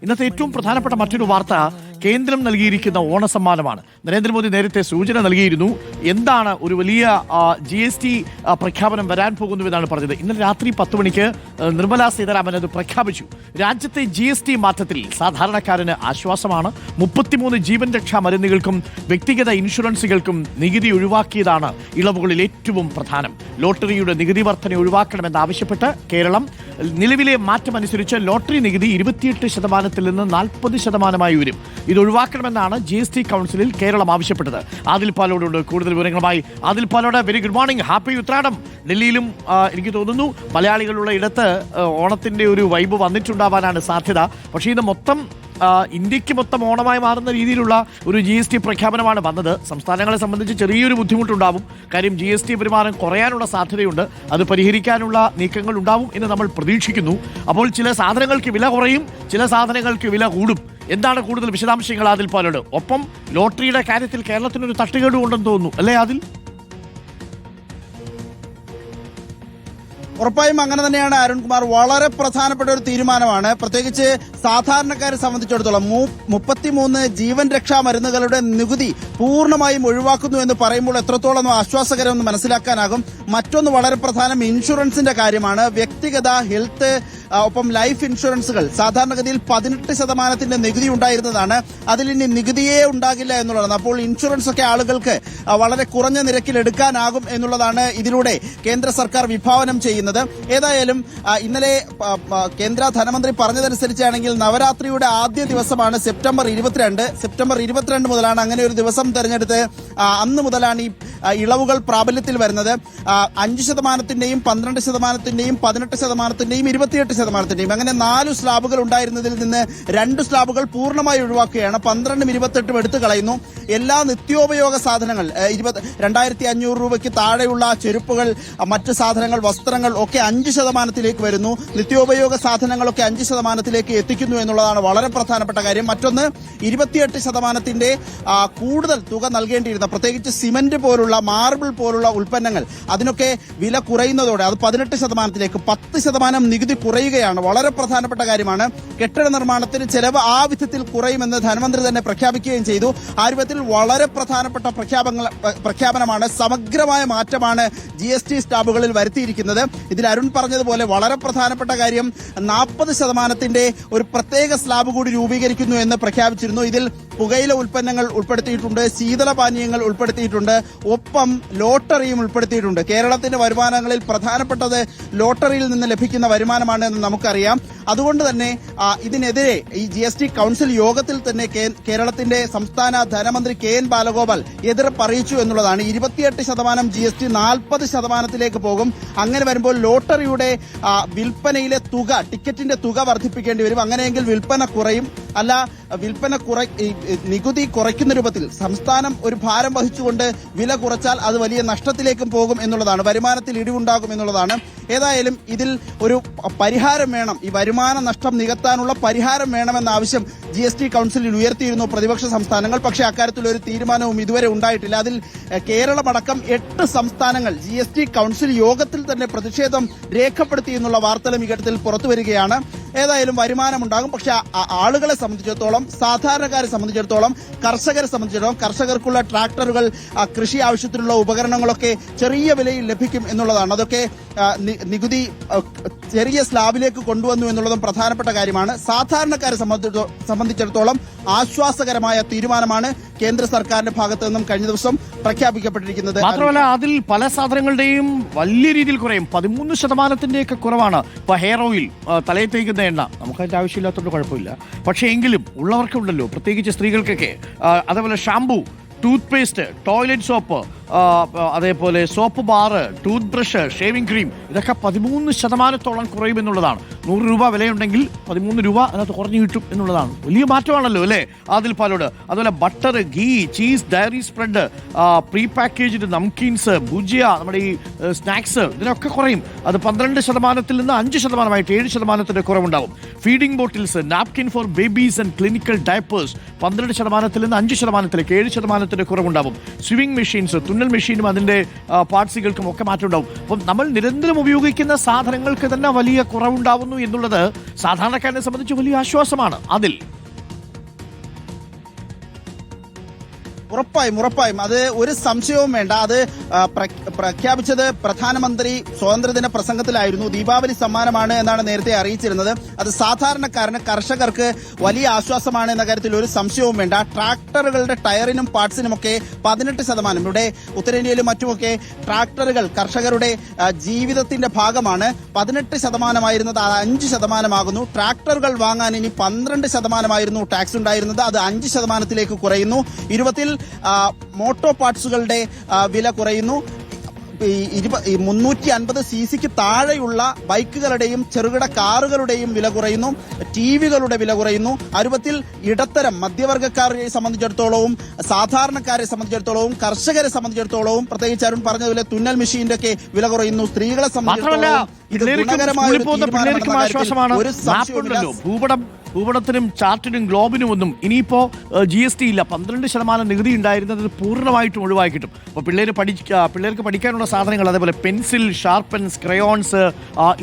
ഇന്നത്തെ ഏറ്റവും പ്രധാനപ്പെട്ട മറ്റൊരു വാർത്ത കേന്ദ്രം നൽകിയിരിക്കുന്ന ഓണസമ്മാനമാണ്. നരേന്ദ്രമോദി നേരത്തെ സൂചന നൽകിയിരുന്നു. എന്താണ് ഒരു വലിയ GST പ്രഖ്യാപനം വരാൻ പോകുന്നുവെന്നാണ് പറഞ്ഞത്. ഇന്നലെ രാത്രി 10 മണിക്ക് നിർമ്മലാ സീതാരാമൻ അത് പ്രഖ്യാപിച്ചു. രാജ്യത്തെ GST മാറ്റത്തിൽ സാധാരണക്കാരന് ആശ്വാസമാണ്. 33 ജീവൻ രക്ഷാ മരുന്നുകൾക്കും വ്യക്തിഗത ഇൻഷുറൻസുകൾക്കും നികുതി ഒഴിവാക്കിയതാണ് ഇളവുകളിൽ ഏറ്റവും പ്രധാനം. ലോട്ടറിയുടെ നികുതി വർധന ഒഴിവാക്കണമെന്നാവശ്യപ്പെട്ട് കേരളം നിലവിലെ മാറ്റമനുസരിച്ച് ലോട്ടറി നികുതി 28% നിന്ന് 40% വരും. ഇത് ഒഴിവാക്കണമെന്നാണ് GST കൗൺസിലിൽ കേരളം ആവശ്യപ്പെട്ടത്. ആദിൽ പാലോടുണ്ട് കൂടുതൽ വിവരങ്ങളുമായി. Adil Palode, very good morning, happy Uthradam. ഡൽഹിയിലും എനിക്ക് തോന്നുന്നു മലയാളികളുള്ള ഇടത്ത് ഓണത്തിന്റെ ഒരു വൈബ് വന്നിട്ടുണ്ടാവാനാണ് സാധ്യത. പക്ഷേ ഇത് മൊത്തം ഇന്ത്യക്ക് മൊത്തം ഓണമായി മാറുന്ന രീതിയിലുള്ള ഒരു GST പ്രഖ്യാപനമാണ് വന്നത്. സംസ്ഥാനങ്ങളെ സംബന്ധിച്ച് ചെറിയൊരു ബുദ്ധിമുട്ടുണ്ടാവും. കാര്യം GST വരുമാനം കുറയാനുള്ള സാധ്യതയുണ്ട്. അത് പരിഹരിക്കാനുള്ള നീക്കങ്ങൾ ഉണ്ടാവും എന്ന് നമ്മൾ പ്രതീക്ഷിക്കുന്നു. അപ്പോൾ ചില സാധനങ്ങൾക്ക് വില കുറയും, ചില സാധനങ്ങൾക്ക് വില കൂടും. എന്താണ് കൂടുതൽ വിശദാംശങ്ങൾ ആദിൽ പാലോട്? ഒപ്പം ലോട്ടറിയുടെ കാര്യത്തിൽ കേരളത്തിനൊരു തട്ടുകേടും ഉണ്ടെന്ന് തോന്നുന്നു, അല്ലേ ആദിൽ? ഉറപ്പായും അങ്ങനെ തന്നെയാണ് അരുൺകുമാർ. വളരെ പ്രധാനപ്പെട്ട ഒരു തീരുമാനമാണ്. പ്രത്യേകിച്ച് സാധാരണക്കാരെ സംബന്ധിച്ചിടത്തോളം 33 ജീവൻ രക്ഷാ മരുന്നുകളുടെ നികുതി പൂർണ്ണമായും ഒഴിവാക്കുന്നു എന്ന് പറയുമ്പോൾ എത്രത്തോളം ആശ്വാസകരമെന്ന് മനസ്സിലാക്കാനാകും. മറ്റൊന്ന് വളരെ പ്രധാനം ഇൻഷുറൻസിന്റെ കാര്യമാണ്. വ്യക്തിഗത ഹെൽത്ത് ഒപ്പം ലൈഫ് ഇൻഷുറൻസുകൾ സാധാരണഗതിയിൽ 18% നികുതി ഉണ്ടായിരുന്നതാണ്. അതിൽ ഇനി നികുതിയേ ഉണ്ടാകില്ല എന്നുള്ളതാണ്. അപ്പോൾ ഇൻഷുറൻസ് ഒക്കെ ആളുകൾക്ക് വളരെ കുറഞ്ഞ നിരക്കിൽ എടുക്കാനാകും എന്നുള്ളതാണ് ഇതിലൂടെ കേന്ദ്ര സർക്കാർ വിഭാവനം ചെയ്യുന്നത്. ഏതായാലും ഇന്നലെ കേന്ദ്ര ധനമന്ത്രി പറഞ്ഞതനുസരിച്ചാണെങ്കിൽ നവരാത്രിയുടെ ആദ്യ ദിവസമാണ് സെപ്റ്റംബർ 22 മുതലാണ് അങ്ങനെ ഒരു ദിവസം തെരഞ്ഞെടുത്ത് അന്ന് മുതലാണ് ഈ ഇളവുകൾ പ്രാബല്യത്തിൽ വരുന്നത്. 5%, 12%, 18%, 28%, അങ്ങനെ 4 സ്ലാബുകൾ ഉണ്ടായിരുന്നതിൽ നിന്ന് 2 സ്ലാബുകൾ പൂർണ്ണമായി ഒഴിവാക്കുകയാണ്. 12ഉം 28ഉം എടുത്തു കളയുന്നു. എല്ലാ നിത്യോപയോഗ സാധനങ്ങൾ 2500 രൂപയ്ക്ക് താഴെയുള്ള ചെരുപ്പുകൾ, മറ്റ് സാധനങ്ങൾ, വസ്ത്രങ്ങൾ ഒക്കെ 5% വരുന്നു. നിത്യോപയോഗ സാധനങ്ങളൊക്കെ 5% എത്തിക്കുന്നു എന്നുള്ളതാണ് വളരെ പ്രധാനപ്പെട്ട കാര്യം. മറ്റൊന്ന് 28% കൂടുതൽ തുക നൽകേണ്ടിയിരുന്ന പ്രത്യേകിച്ച് സിമന്റ് പോലുള്ള, മാർബിൾ പോലുള്ള ഉൽപ്പന്നങ്ങൾ അതിനൊക്കെ വില കുറയുന്നതോടെ അത് 18%, 10% നികുതി കുറയുകയാണ്. വളരെ പ്രധാനപ്പെട്ട കാര്യമാണ്. കെട്ടിട നിർമ്മാണത്തിന് ചെലവ് ആ വിധത്തിൽ കുറയുമെന്ന് ധനമന്ത്രി തന്നെ പ്രഖ്യാപിക്കുകയും ചെയ്തു. ആ രൂപത്തിൽ വളരെ പ്രധാനപ്പെട്ട പ്രഖ്യാപനമാണ്. സമഗ്രമായ മാറ്റമാണ് GST സ്ലാബുകളിൽ വരുത്തിയിരിക്കുന്നത്. ഇതിൽ അരുൺ പറഞ്ഞതുപോലെ വളരെ പ്രധാനപ്പെട്ട കാര്യം 40% ഒരു പ്രത്യേക സ്ലാബ് കൂടി രൂപീകരിക്കുന്നു എന്ന് പ്രഖ്യാപിച്ചിരുന്നു. ഇതിൽ പുകയില ഉൽപ്പന്നങ്ങൾ ഉൾപ്പെടുത്തിയിട്ടുണ്ട്, ശീതളപാനീയങ്ങൾ ഉൾപ്പെടുത്തിയിട്ടുണ്ട്, ഒപ്പം ലോട്ടറിയും ഉൾപ്പെടുത്തിയിട്ടുണ്ട്. കേരളത്തിന്റെ വരുമാനങ്ങളിൽ പ്രധാനപ്പെട്ടത് ലോട്ടറിയിൽ നിന്ന് ലഭിക്കുന്ന വരുമാനമാണ് എന്ന് നമുക്കറിയാം. അതുകൊണ്ട് തന്നെ ഇതിനെതിരെ ഈ GST കൌൺസിൽ യോഗത്തിൽ തന്നെ കേരളത്തിന്റെ സംസ്ഥാന ധനമന്ത്രി KN ബാലഗോപാൽ എതിർപ്പ് അറിയിച്ചു എന്നുള്ളതാണ്. 28% GST 40% പോകും. അങ്ങനെ വരുമ്പോൾ ലോട്ടറിയുടെ വിൽപ്പനയിലെ തുക, ടിക്കറ്റിന്റെ തുക വർദ്ധിപ്പിക്കേണ്ടി വരും. അങ്ങനെയെങ്കിൽ വിൽപ്പന കുറയും. അല്ല, നികുതി കുറയ്ക്കുന്ന രൂപത്തിൽ സംസ്ഥാനം ഒരു ഭാരം വഹിച്ചുകൊണ്ട് വില കുറച്ചാൽ അത് വലിയ നഷ്ടത്തിലേക്കും പോകും എന്നുള്ളതാണ്. വരുമാനത്തിൽ ഇടിവുണ്ടാകും എന്നുള്ളതാണ്. ഏതായാലും ഇതിൽ ഒരു പരിഹാരം വേണം. ഈ വരുമാന നഷ്ടം നികത്താനുള്ള പരിഹാരം വേണമെന്ന ആവശ്യം GST കൌൺസിലിൽ ഉയർത്തിയിരുന്നു പ്രതിപക്ഷ സംസ്ഥാനങ്ങൾ. പക്ഷേ അക്കാര്യത്തിൽ ഒരു തീരുമാനവും ഇതുവരെ ഉണ്ടായിട്ടില്ല. അതിൽ കേരളമടക്കം 8 സംസ്ഥാനങ്ങൾ GST കൌൺസിൽ യോഗത്തിൽ തന്നെ പ്രതിഷേധം രേഖപ്പെടുത്തി എന്നുള്ള വാർത്തകളും ഈ ഘട്ടത്തിൽ പുറത്തുവരികയാണ്. ഏതായാലും വരുമാനമുണ്ടാകും. പക്ഷെ ആളുകളെ സംബന്ധിച്ചിടത്തോളം, സാധാരണക്കാരെ സംബന്ധിച്ചിടത്തോളം, കർഷകരെ സംബന്ധിച്ചിടത്തോളം കർഷകർക്കുള്ള ട്രാക്ടറുകൾ, കൃഷി ആവശ്യത്തിനുള്ള ഉപകരണങ്ങളൊക്കെ ചെറിയ വിലയിൽ ലഭിക്കും എന്നുള്ളതാണ്. അതൊക്കെ നികുതി ചെറിയ സ്ലാബിലേക്ക് കൊണ്ടുവന്നു എന്നുള്ളതും പ്രധാനപ്പെട്ട കാര്യമാണ്. സാധാരണക്കാരെ സംബന്ധിച്ചിടത്തോളം ആശ്വാസകരമായ തീരുമാനമാണ് കേന്ദ്ര സർക്കാരിന്റെ ഭാഗത്തു നിന്നും കഴിഞ്ഞ ദിവസം പ്രഖ്യാപിക്കപ്പെട്ടിരിക്കുന്നത്. മാത്രമല്ല അതിൽ പല സാധനങ്ങളുടെയും വലിയ രീതിയിൽ കുറയും. 13% കുറവാണ്. ഇപ്പൊ ഹെയർ ഓയിൽ, തലയിൽ തേക്കുന്ന എണ്ണ, നമുക്കതിന്റെ ആവശ്യമില്ലാത്തതുകൊണ്ട് കുഴപ്പമില്ല. പക്ഷേ എങ്കിലും ഉള്ളവർക്കുണ്ടല്ലോ, പ്രത്യേകിച്ച് സ്ത്രീകൾക്കൊക്കെ. അതേപോലെ shampoo, toothpaste, toilet soap, അതേപോലെ soap bar, toothbrush, shaving cream, ഇതൊക്കെ 13% കുറയുമെന്നുള്ളതാണ്. 100 രൂപ വിലയുണ്ടെങ്കിൽ 13 രൂപ അതിനകത്ത് കുറഞ്ഞു കിട്ടും എന്നുള്ളതാണ്. വലിയ മാറ്റമാണല്ലോ, അല്ലേ ആദിൽ പാലോട്? അതുപോലെ butter, ghee, cheese, dairy spread, pre packaged namkeens, bhujia, നമ്മുടെ ഈ സ്നാക്സ്, ഇതിനൊക്കെ കുറയും. അത് 12% നിന്ന് 5% 7% കുറവുണ്ടാവും. Feeding bottles, napkin for babies and clinical diapers 12% നിന്ന് 5% 7% കുറവുണ്ടാവും. സ്വിമ്മിംഗ് മെഷീൻസ്, തുന്നൽ മെഷീനും അതിന്റെ പാർട്സുകൾക്കും ഒക്കെ മാറ്റം ഉണ്ടാവും. അപ്പം നമ്മൾ നിരന്തരം ഉപയോഗിക്കുന്ന സാധനങ്ങൾക്ക് തന്നെ വലിയ കുറവുണ്ടാവുന്നു എന്നുള്ളത് സാധാരണക്കാരനെ സംബന്ധിച്ച് വലിയ ആശ്വാസമാണ്. അതിൽ ഉറപ്പായും അത് ഒരു സംശയവും വേണ്ട. അത് പ്രഖ്യാപിച്ചത് പ്രധാനമന്ത്രി സ്വാതന്ത്ര്യദിന പ്രസംഗത്തിലായിരുന്നു. ദീപാവലി സമ്മാനമാണ് എന്നാണ് നേരത്തെ അറിയിച്ചിരുന്നത്. അത് സാധാരണക്കാരന്, കർഷകർക്ക് വലിയ ആശ്വാസമാണ് എന്ന കാര്യത്തിൽ ഒരു സംശയവും വേണ്ട. ട്രാക്ടറുകളുടെ ടയറിനും പാർട്സിനുമൊക്കെ 18%, ഇവിടെ ഉത്തരേന്ത്യയിലും മറ്റുമൊക്കെ ട്രാക്ടറുകൾ കർഷകരുടെ ജീവിതത്തിന്റെ ഭാഗമാണ്. 18% അത് 5% ട്രാക്ടറുകൾ വാങ്ങാൻ ഇനി 12% ടാക്സ് ഉണ്ടായിരുന്നത്, അത് 5% കുറയുന്നു. 20 മോട്ടോ പാർട്സുകളുടെ വില കുറയുന്നു. 350 cc താഴെയുള്ള ബൈക്കുകളുടെയും ചെറുകിട കാറുകളുടെയും വില കുറയുന്നു. ടിവികളുടെ വില കുറയുന്നു. 60 ഇടത്തരം മധ്യവർഗക്കാരെ സംബന്ധിച്ചിടത്തോളവും സാധാരണക്കാരെ സംബന്ധിച്ചിടത്തോളവും കർഷകരെ സംബന്ധിച്ചിടത്തോളവും പ്രത്യേകിച്ച് അരുൺ പറഞ്ഞതുപോലെ തുന്നൽ മെഷീന്റെ ഒക്കെ വില കുറയുന്നു. സ്ത്രീകളെ സംബന്ധിച്ചിടത്തോളം ഇത് ഗുണകരമായ ഒരു തീരുമാനമാണ്. ഭൂപടത്തിനും ചാർട്ടിനും ഗ്ലോബിനും ഒന്നും ഇനിയിപ്പോ GST ഇല്ല. 12% നികുതി ഉണ്ടായിരുന്നത് പൂർണ്ണമായിട്ടും ഒഴിവാക്കി കിട്ടും. അപ്പോൾ പിള്ളേർക്ക് പഠിക്കാനുള്ള സാധനങ്ങൾ, അതേപോലെ പെൻസിൽ, ഷാർപ്പൻസ്, ക്രയോൺസ്,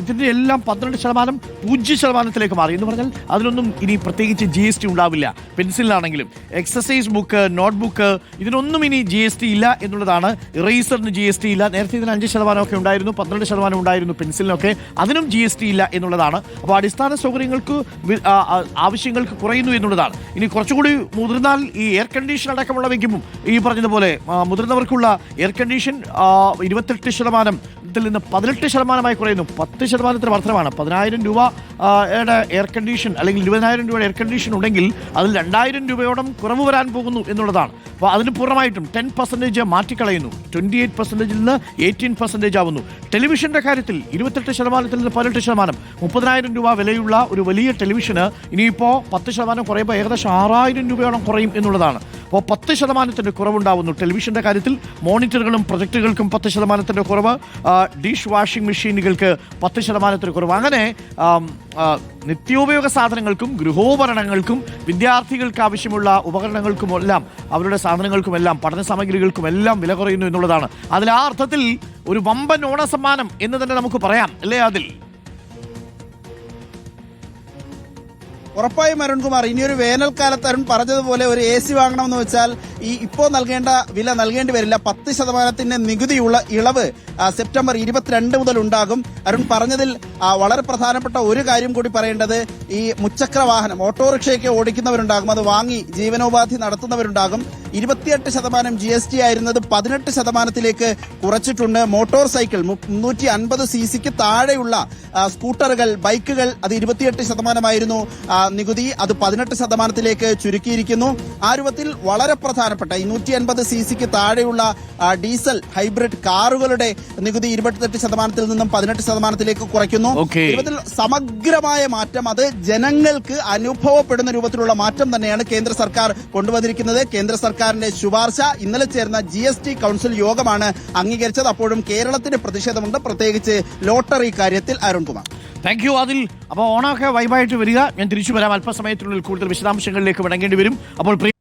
ഇതിന്റെ എല്ലാം 12% 0% മാറി എന്ന് പറഞ്ഞാൽ അതിനൊന്നും ഇനി പ്രത്യേകിച്ച് GST ഉണ്ടാവില്ല. പെൻസിലാണെങ്കിലും എക്സസൈസ് ബുക്ക്, നോട്ട്ബുക്ക്, ഇതിനൊന്നും ഇനി GST ഇല്ല എന്നുള്ളതാണ്. ഇറേസറിന് GST ഇല്ല. നേരത്തെ ഇതിന് 5% ഒക്കെ ഉണ്ടായിരുന്നു, 12% ഉണ്ടായിരുന്നു പെൻസിലിനൊക്കെ, അതിനും GST ഇല്ല എന്നുള്ളതാണ്. അപ്പോൾ അടിസ്ഥാന സൗകര്യങ്ങൾക്ക് ആവശ്യങ്ങൾക്ക് കുറയുന്നു എന്നുള്ളതാണ്. ഇനി കുറച്ചുകൂടി മുതിർന്നാൽ ഈ എയർ കണ്ടീഷൻ അടക്കമുള്ളവയ്ക്കും ഈ പറഞ്ഞതുപോലെ മുതിർന്നവർക്കുള്ള എയർ കണ്ടീഷൻ 28% നിന്ന് 18% കുറയുന്നു. 10% വർധനമാണ്. 10,000 രൂപയുടെ എയർ കണ്ടീഷൻ അല്ലെങ്കിൽ 20,000 രൂപയുടെ എയർ കണ്ടീഷൻ ഉണ്ടെങ്കിൽ അതിൽ 2,000 രൂപയോളം കുറവ് വരാൻ പോകുന്നു എന്നുള്ളതാണ്. അപ്പോൾ അതിന് പൂർണ്ണമായിട്ടും 10% മാറ്റിക്കളയുന്നു. 28% നിന്ന് 18% ആവുന്നു. ടെലിവിഷന്റെ കാര്യത്തിൽ 28% നിന്ന് 18%. 30,000 രൂപ വിലയുള്ള ഒരു വലിയ ടെലിവിഷന് ഇനിയിപ്പോൾ 10% കുറയുമ്പോൾ ഏകദേശം 6,000 രൂപയോളം കുറയും എന്നുള്ളതാണ്. അപ്പോൾ 10% കുറവുണ്ടാവുന്നു ടെലിവിഷന്റെ കാര്യത്തിൽ. മോണിറ്ററുകളും പ്രൊജക്ടുകൾക്കും 10% കുറവ്. ഡിഷ് വാഷിംഗ് മെഷീനുകൾക്ക് 10% കുറവ്. അങ്ങനെ നിത്യോപയോഗ സാധനങ്ങൾക്കും ഗൃഹോപകരണങ്ങൾക്കും വിദ്യാർത്ഥികൾക്ക് ആവശ്യമുള്ള ഉപകരണങ്ങൾക്കുമെല്ലാം അവരുടെ സാധനങ്ങൾക്കുമെല്ലാം പഠന സാമഗ്രികൾക്കുമെല്ലാം വില കുറയുന്നു എന്നുള്ളതാണ്. അതിൽ ആ അർത്ഥത്തിൽ ഒരു വമ്പൻ ഓണസമ്മാനം എന്ന് തന്നെ നമുക്ക് പറയാം, അല്ലേ? അതിൽ ഉറപ്പായും അരുൺകുമാർ, ഇനിയൊരു വേനൽക്കാലത്ത് അരുൺ പറഞ്ഞതുപോലെ ഒരു AC വാങ്ങണമെന്ന് വെച്ചാൽ ഇപ്പോൾ നൽകേണ്ട വില നൽകേണ്ടി വരില്ല. 10% നികുതിയുള്ള ഇളവ് സെപ്റ്റംബർ 22 മുതൽ ഉണ്ടാകും. അരുൺ പറഞ്ഞതിൽ വളരെ പ്രധാനപ്പെട്ട ഒരു കാര്യം കൂടി പറയേണ്ടത്, ഈ മുച്ചക്ര വാഹനം ഓട്ടോറിക്ഷയൊക്കെ ഓടിക്കുന്നവരുണ്ടാകും, അത് വാങ്ങി ജീവനോപാധി നടത്തുന്നവരുണ്ടാകും. 28% GST ആയിരുന്നത് 18% കുറച്ചിട്ടുണ്ട്. മോട്ടോർ സൈക്കിൾ 350 cc താഴെയുള്ള സ്കൂട്ടറുകൾ, ബൈക്കുകൾ, അത് 28% നികുതി, അത് 18% ചുരുക്കിയിരിക്കുന്നു. ആ രൂപത്തിൽ വളരെ പ്രധാനപ്പെട്ട 150 cc താഴെയുള്ള ഡീസൽ ഹൈബ്രിഡ് കാറുകളുടെ നികുതി 28% നിന്നും 18% കുറയ്ക്കുന്നു. രൂപത്തിൽ സമഗ്രമായ മാറ്റം, അത് ജനങ്ങൾക്ക് അനുഭവപ്പെടുന്ന രൂപത്തിലുള്ള മാറ്റം തന്നെയാണ് കേന്ദ്ര സർക്കാർ കൊണ്ടുവന്നിരിക്കുന്നത്. കേന്ദ്ര സർക്കാരിന്റെ ശുപാർശ ഇന്നലെ ചേർന്ന GST കൗൺസിൽ യോഗമാണ് അംഗീകരിച്ചത്. അപ്പോഴും കേരളത്തിന് പ്രതിഷേധമുണ്ട്, പ്രത്യേകിച്ച് ലോട്ടറി കാര്യത്തിൽ. അരുൺകുമാർ, താങ്ക് യു അതിൽ. അപ്പോൾ ഓണമൊക്കെ വൈബായിട്ട് വരിക. ഞാൻ തിരിച്ചു വരാം അല്പസമയത്തിനുള്ളിൽ. കൂടുതൽ വിശദാംശങ്ങളിലേക്ക് മടങ്ങേണ്ടി വരും. അപ്പോൾ